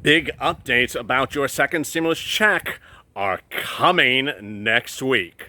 Big updates about your second stimulus check are coming next week.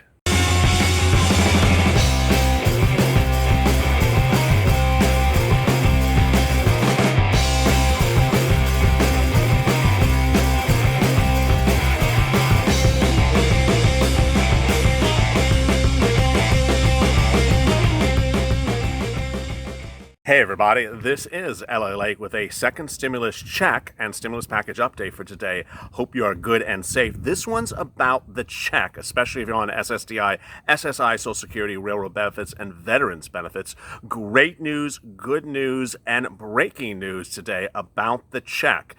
Hey everybody, this is LALATE with a second stimulus check and stimulus package update for today. Hope you are good and safe. This one's about the check, especially if you're on SSDI, SSI, Social Security, Railroad benefits, and Veterans benefits. Great news, good news, and breaking news today about the check.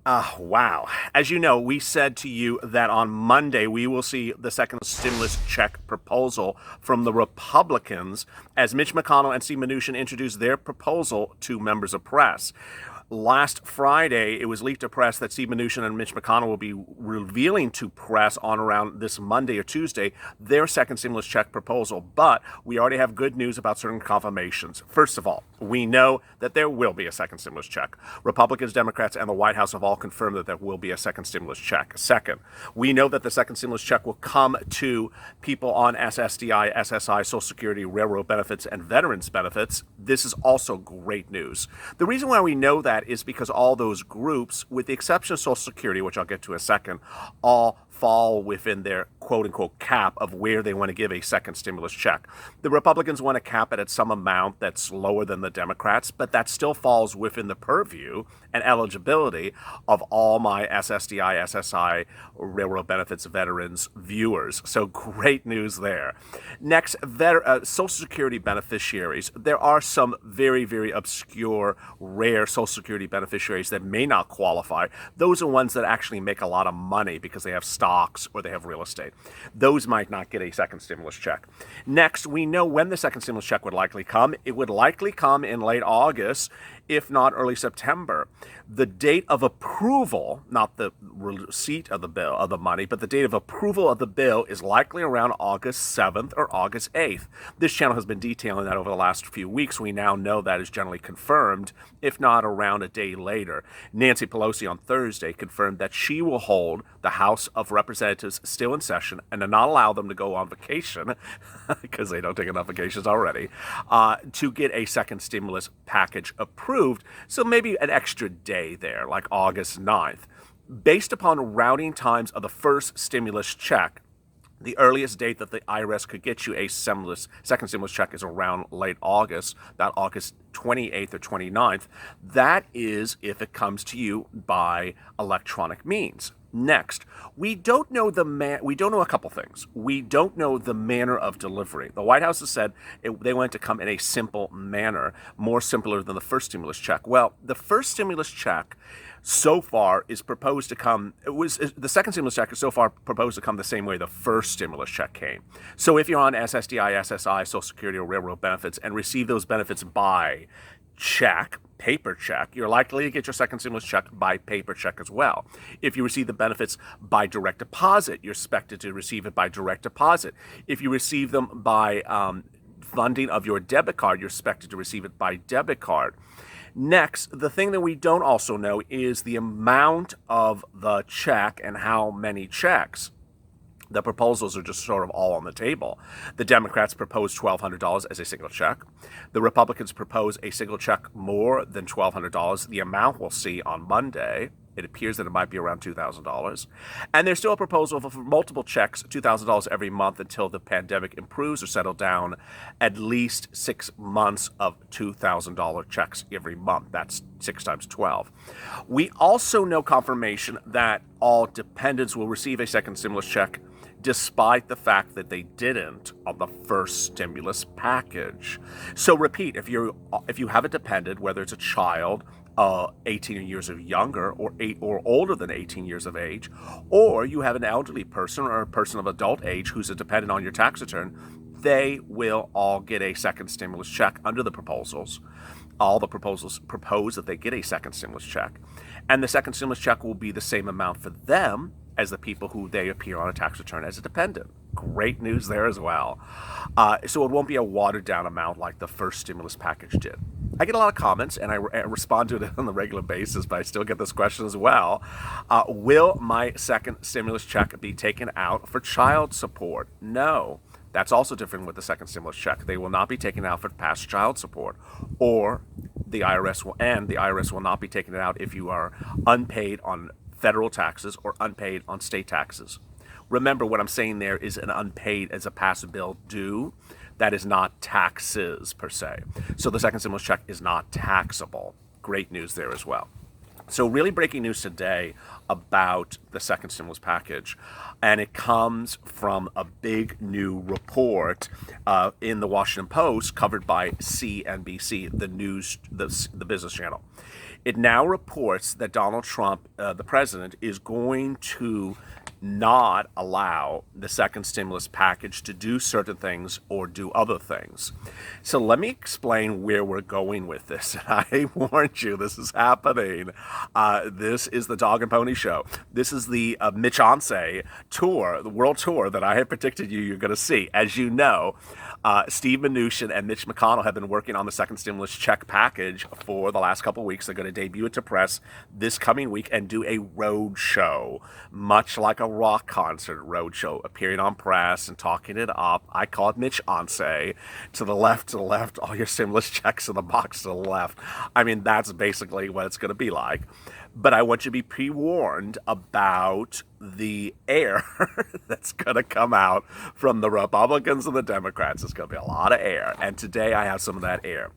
Wow. As you know, we said to you that on Monday we will see the second stimulus check proposal from the Republicans as Mitch McConnell and Steve Mnuchin introduced their proposal to members of press. Last Friday, it was leaked to press that Steve Mnuchin and Mitch McConnell will be revealing to press on around this Monday or Tuesday their second stimulus check proposal. But we already have good news about certain confirmations. First of all, we know that there will be a second stimulus check. Republicans, Democrats, and the White House have all confirmed that there will be a second stimulus check. Second, we know that the second stimulus check will come to people on SSDI, SSI, Social Security, Railroad benefits, and Veterans benefits. This is also great news. The reason why we know that is because all those groups, with the exception of Social Security, which I'll get to in a second, all fall within their quote-unquote cap of where they want to give a second stimulus check. The Republicans want to cap it at some amount that's lower than the Democrats, but that still falls within the purview and eligibility of all my SSDI, SSI, Railroad benefits, Veterans viewers. So great news there. Next, Social Security beneficiaries. There are some very, very obscure, rare Social Security beneficiaries that may not qualify. Those are ones that actually make a lot of money because they have stocks or they have real estate. Those might not get a second stimulus check. Next, we know when the second stimulus check would likely come. It would likely come in late August, if not early September. The date of approval, not the receipt of the bill, of the money, but the date of approval of the bill is likely around August 7th or August 8th. This channel has been detailing that over the last few weeks. We now know that is generally confirmed, if not around a day later. Nancy Pelosi on Thursday confirmed that she will hold the House of Representatives still in session and to not allow them to go on vacation, because they don't take enough vacations already, to get a second stimulus package approved. So maybe an extra day there, like August 9th. Based upon routing times of the first stimulus check, the earliest date that the IRS could get you a second stimulus check is around late August, about August 28th or 29th. That is if it comes to you by electronic means. Next, we don't know a couple things. We don't know the manner of delivery. The White House has said they want it to come in a simple manner, more simpler than the first stimulus check. Well, the first stimulus check so far is proposed to come, the second stimulus check is so far proposed to come the same way the first stimulus check came. So if you're on SSDI, SSI, Social Security, or Railroad benefits and receive those benefits by check, paper check, you're likely to get your second stimulus check by paper check as well. If you receive the benefits by direct deposit, you're expected to receive it by direct deposit. If you receive them by funding of your debit card, you're expected to receive it by debit card. Next, the thing that we don't also know is the amount of the check and how many checks. The proposals are just sort of all on the table. The Democrats propose $1,200 as a single check. The Republicans propose a single check more than $1,200. The amount we'll see on Monday. It appears that it might be around $2,000. And there's still a proposal for multiple checks, $2,000 every month until the pandemic improves or settles down, at least 6 months of $2,000 checks every month. That's 6 times 12. We also know confirmation that all dependents will receive a second stimulus check despite the fact that they didn't on the first stimulus package. So repeat, if you have a dependent, whether it's a child, 18 years or younger, or older than 18 years of age, or you have an elderly person or a person of adult age who's a dependent on your tax return, they will all get a second stimulus check under the proposals. All the proposals propose that they get a second stimulus check. And the second stimulus check will be the same amount for them as the people who they appear on a tax return as a dependent. Great news there as well. So it won't be a watered down amount like the first stimulus package did. I get a lot of comments, and I respond to it on a regular basis, but I still get this question as well. Will my second stimulus check be taken out for child support? No. That's also different with the second stimulus check. They will not be taken out for past child support, or the IRS will not be taking it out if you are unpaid on federal taxes or unpaid on state taxes. Remember, what I'm saying there is an unpaid as a past bill due. That is not taxes per se. So the second stimulus check is not taxable. Great news there as well. So really breaking news today about the second stimulus package, and it comes from a big new report in the Washington Post covered by CNBC, the news, the business channel. It now reports that Donald Trump, the president, is going to not allow the second stimulus package to do certain things or do other things. So let me explain where we're going with this. I warned you, this is happening. This is the Dog and Pony Show. This is the Mitch Onse tour, the world tour that I had predicted you're going to see. As you know, Steve Mnuchin and Mitch McConnell have been working on the second stimulus check package for the last couple of weeks. They're going to debut it to press this coming week and do a road show, much like a rock concert road show, appearing on press and talking it up. I call it Mitch Onse. To the left, all your stimulus checks in the box to the left. I mean, that's basically what it's going to be like. But I want you to be pre-warned about the air that's going to come out from the Republicans and the Democrats. It's going to be a lot of air. And today I have some of that air.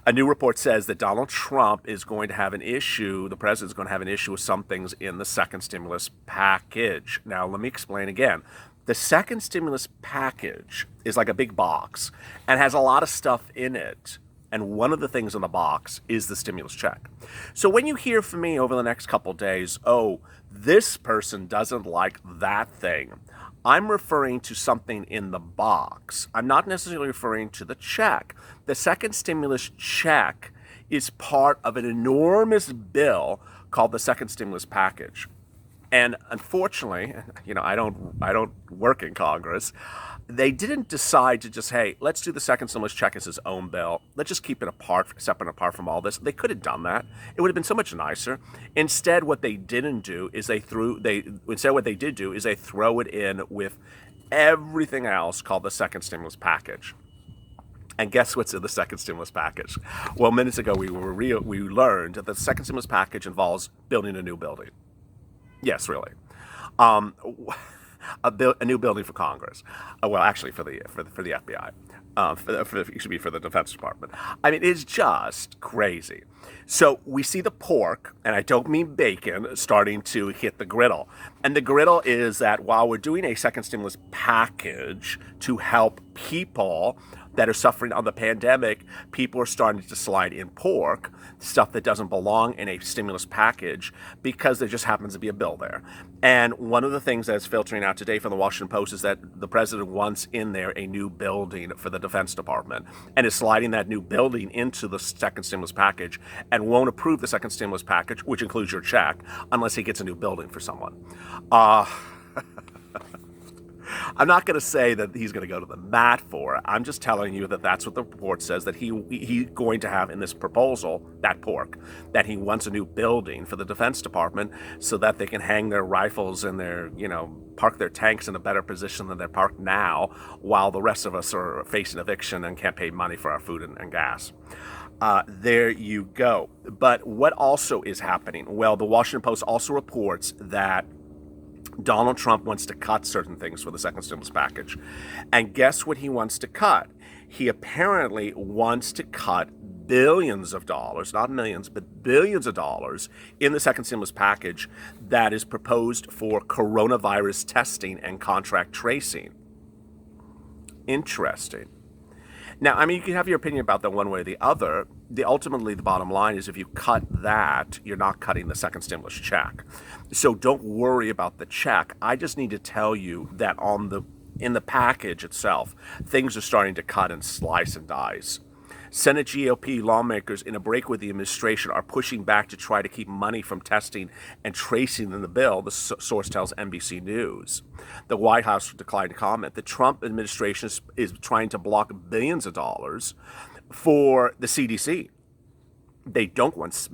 A new report says that Donald Trump is going to have an issue, the president is going to have an issue with some things in the second stimulus package. Now, let me explain again. The second stimulus package is like a big box and has a lot of stuff in it. And one of the things in the box is the stimulus check. So when you hear from me over the next couple days, oh, this person doesn't like that thing, I'm referring to something in the box. I'm not necessarily referring to the check. The second stimulus check is part of an enormous bill called the second stimulus package. And unfortunately, I don't work in Congress. They didn't decide to just, hey, let's do the second stimulus check as his own bill. Let's just keep it separate and apart from all this. They could have done that. It would have been so much nicer. Instead, what they didn't do is they throw it in with everything else called the second stimulus package. And guess what's in the second stimulus package? Well, minutes ago we learned that the second stimulus package involves building a new building. Yes, really. A new building for Congress. Well, actually, for the FBI. For the Defense Department. I mean, it's just crazy. So we see the pork, and I don't mean bacon, starting to hit the griddle. And the griddle is that while we're doing a second stimulus package to help people that are suffering on the pandemic, people are starting to slide in pork, stuff that doesn't belong in a stimulus package, because there just happens to be a bill there. And one of the things that's filtering out today from the Washington Post is that the president wants in there a new building for the Defense Department and is sliding that new building into the second stimulus package and won't approve the second stimulus package, which includes your check, unless he gets a new building for someone. I'm not going to say that he's going to go to the mat for it. I'm just telling you that that's what the report says, that he's going to have in this proposal, that pork, that he wants a new building for the Defense Department so that they can hang their rifles and park their tanks in a better position than they're parked now, while the rest of us are facing eviction and can't pay money for our food and gas. There you go. But what also is happening? Well, the Washington Post also reports that Donald Trump wants to cut certain things for the second stimulus package. And guess what he wants to cut? He apparently wants to cut billions of dollars, not millions, but billions of dollars in the second stimulus package that is proposed for coronavirus testing and contract tracing. Interesting. Now, I mean, you can have your opinion about that one way or the other. Ultimately, the bottom line is if you cut that, you're not cutting the second stimulus check. So don't worry about the check. I just need to tell you that in the package itself, things are starting to cut and slice and dice. Senate GOP lawmakers, in a break with the administration, are pushing back to try to keep money from testing and tracing in the bill, the source tells NBC News. The White House declined to comment. The Trump administration is trying to block billions of dollars for the CDC. They don't want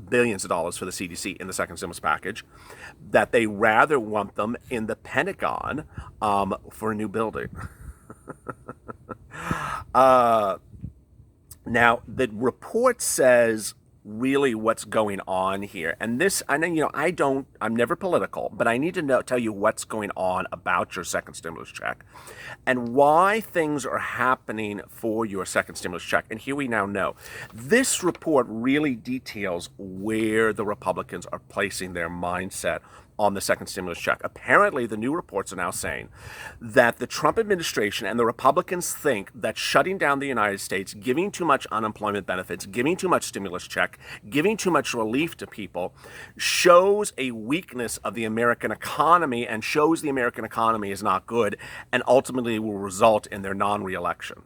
billions of dollars for the CDC in the second stimulus package, that they rather want them in the Pentagon for a new building. Now, the report says really what's going on here. And this, I know, I'm never political, but I need to tell you what's going on about your second stimulus check and why things are happening for your second stimulus check. And here we now know. This report really details where the Republicans are placing their mindset on the second stimulus check. Apparently, the new reports are now saying that the Trump administration and the Republicans think that shutting down the United States, giving too much unemployment benefits, giving too much stimulus check, giving too much relief to people shows a weakness of the American economy and shows the American economy is not good and ultimately will result in their non-reelection.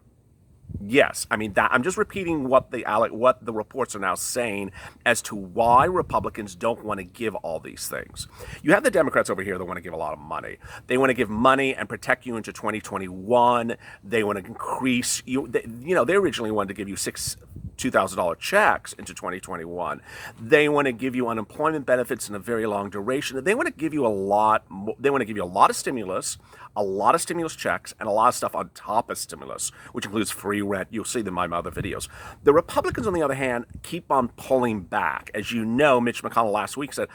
Yes, I mean, I'm just repeating what the reports are now saying as to why Republicans don't want to give all these things. You have the Democrats over here that want to give a lot of money. They want to give money and protect you into 2021. They want to increase you. They originally wanted to give you $2,000 checks into 2021. They want to give you unemployment benefits in a very long duration. They want to give you a lot. They want to give you a lot of stimulus checks, and a lot of stuff on top of stimulus, which includes free rent. You'll see them in my other videos. The Republicans, on the other hand, keep on pulling back. As you know, Mitch McConnell last week said,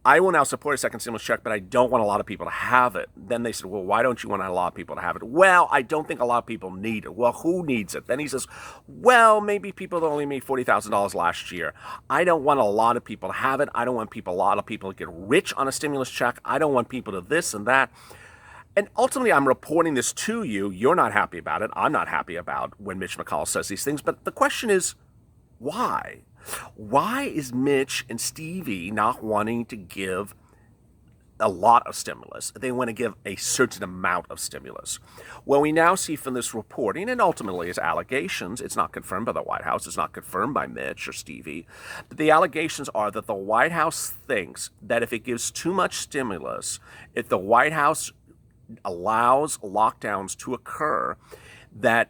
I will now support a second stimulus check, but I don't want a lot of people to have it. Then they said, well, why don't you want a lot of people to have it? Well, I don't think a lot of people need it. Well, who needs it? Then he says, well, maybe people that only made $40,000 last year. I don't want a lot of people to have it. I don't want a lot of people to get rich on a stimulus check. I don't want people to this and that. And ultimately, I'm reporting this to you. You're not happy about it. I'm not happy about when Mitch McConnell says these things. But the question is, why? Why is Mitch and Stevie not wanting to give a lot of stimulus? They want to give a certain amount of stimulus. Well, we now see from this reporting, and ultimately it's allegations, it's not confirmed by the White House, it's not confirmed by Mitch or Stevie, but the allegations are that the White House thinks that if it gives too much stimulus, if the White House allows lockdowns to occur, that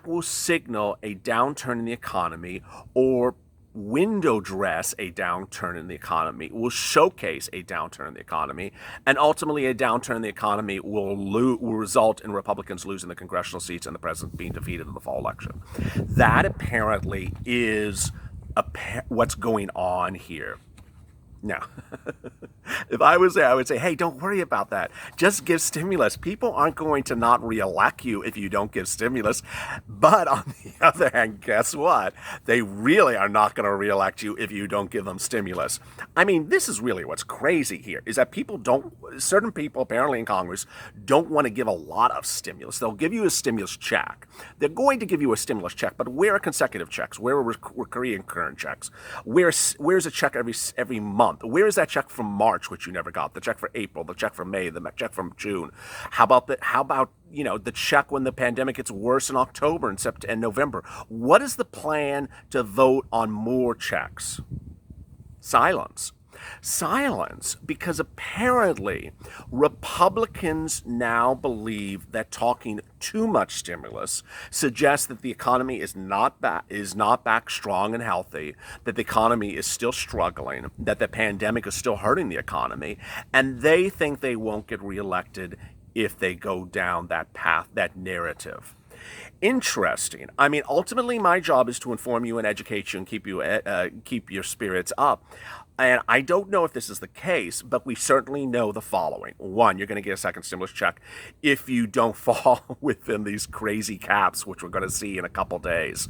will signal a downturn in the economy or window dress a downturn in the economy, will showcase a downturn in the economy, and ultimately a downturn in the economy will result in Republicans losing the congressional seats and the president being defeated in the fall election. That apparently is what's going on here. Now, if I was there, I would say, hey, don't worry about that. Just give stimulus. People aren't going to not reelect you if you don't give stimulus. But on the other hand, guess what? They really are not going to reelect you if you don't give them stimulus. I mean, this is really what's crazy here, is that certain people apparently in Congress don't want to give a lot of stimulus. They'll give you a stimulus check. They're going to give you a stimulus check, but where are consecutive checks? Where are recurring checks? Where's a check every month? Where is that check from March, which you never got? The check for April, the check for May, the check from June. How about the check when the pandemic gets worse in October and November? What is the plan to vote on more checks? Silence, because apparently Republicans now believe that talking too much stimulus suggests that the economy is not back strong and healthy, that the economy is still struggling, that the pandemic is still hurting the economy, and they think they won't get reelected if they go down that path, that narrative. Interesting. I mean, ultimately, my job is to inform you and educate you and keep your spirits up. And I don't know if this is the case, but we certainly know the following. One, you're going to get a second stimulus check if you don't fall within these crazy caps, which we're going to see in a couple days.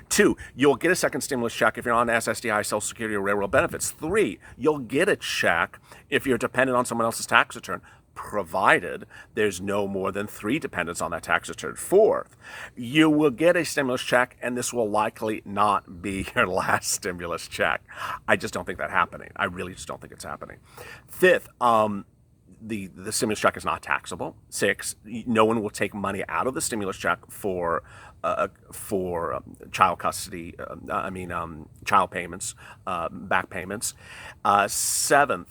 Two, you'll get a second stimulus check if you're on SSDI, Social Security, or railroad benefits. Three, you'll get a check if you're dependent on someone else's tax return, provided there's no more than 3 dependents on that tax return. Fourth, you will get a stimulus check, and this will likely not be your last stimulus check. I just don't think that's happening. I really just don't think it's happening. Fifth, the stimulus check is not taxable. 6, no one will take money out of the stimulus check for child custody, child payments, back payments. 7th,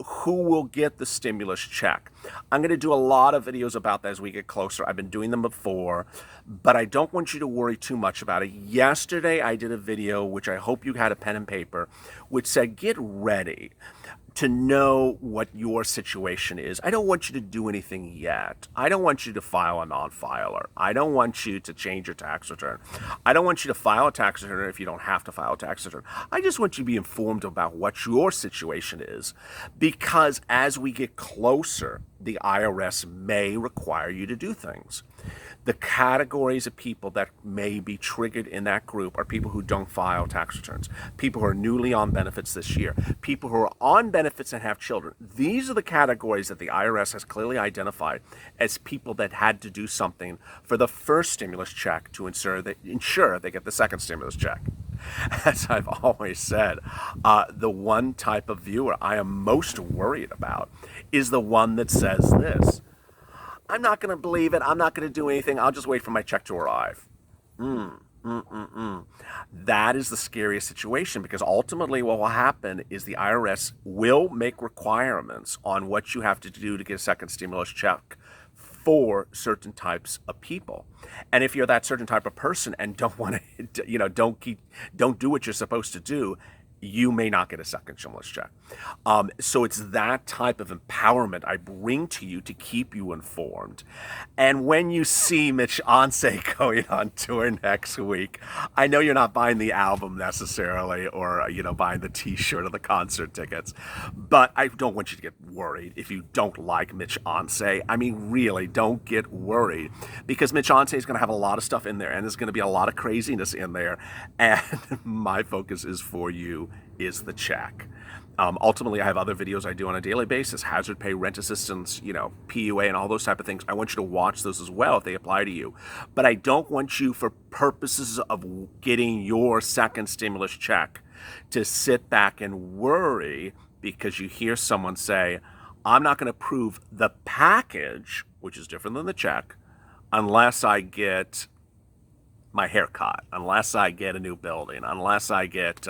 who will get the stimulus check? I'm going to do a lot of videos about that as we get closer. I've been doing them before, but I don't want you to worry too much about it. Yesterday, I did a video, which I hope you had a pen and paper, which said, get ready to know what your situation is. I don't want you to do anything yet. I don't want you to file a non-filer. I don't want you to change your tax return. I don't want you to file a tax return if you don't have to file a tax return. I just want you to be informed about what your situation is, because as we get closer, the IRS may require you to do things. The categories of people that may be triggered in that group are people who don't file tax returns, people who are newly on benefits this year, people who are on benefits and have children. These are the categories that the IRS has clearly identified as people that had to do something for the first stimulus check to ensure they get the second stimulus check. As I've always said, the one type of viewer I am most worried about is the one that says this: I'm not going to believe it. I'm not going to do anything. I'll just wait for my check to arrive. That is the scariest situation, because ultimately what will happen is the IRS will make requirements on what you have to do to get a second stimulus check for certain types of people. And if you're that certain type of person and don't want to, don't do what you're supposed to do, you may not get a second stimulus check. So it's that type of empowerment I bring to you to keep you informed. And when you see Mitch Onse going on tour next week, I know you're not buying the album necessarily, or buying the t-shirt or the concert tickets, but I don't want you to get worried if you don't like Mitch Onse. I mean, really, don't get worried, because Mitch Onse is going to have a lot of stuff in there, and there's going to be a lot of craziness in there, and my focus is for you is the check. Ultimately, I have other videos I do on a daily basis: hazard pay, rent assistance, PUA, and all those type of things. I want you to watch those as well if they apply to you. But I don't want you, for purposes of getting your second stimulus check, to sit back and worry because you hear someone say, I'm not going to approve the package, which is different than the check, unless I get my haircut, unless I get a new building, unless I get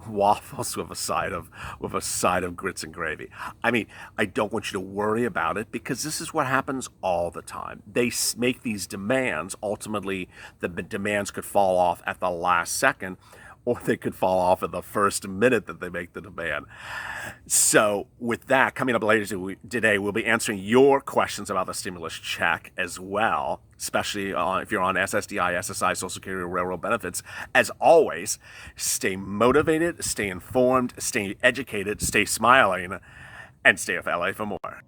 waffles with a side of grits and gravy. I mean, I don't want you to worry about it, because this is what happens all the time. They make these demands. Ultimately, the demands could fall off at the last second, or they could fall off at the first minute that they make the demand. So with that, coming up later today, we'll be answering your questions about the stimulus check as well, especially if you're on SSDI, SSI, Social Security, or Railroad benefits. As always, stay motivated, stay informed, stay educated, stay smiling, and stay with LA for more.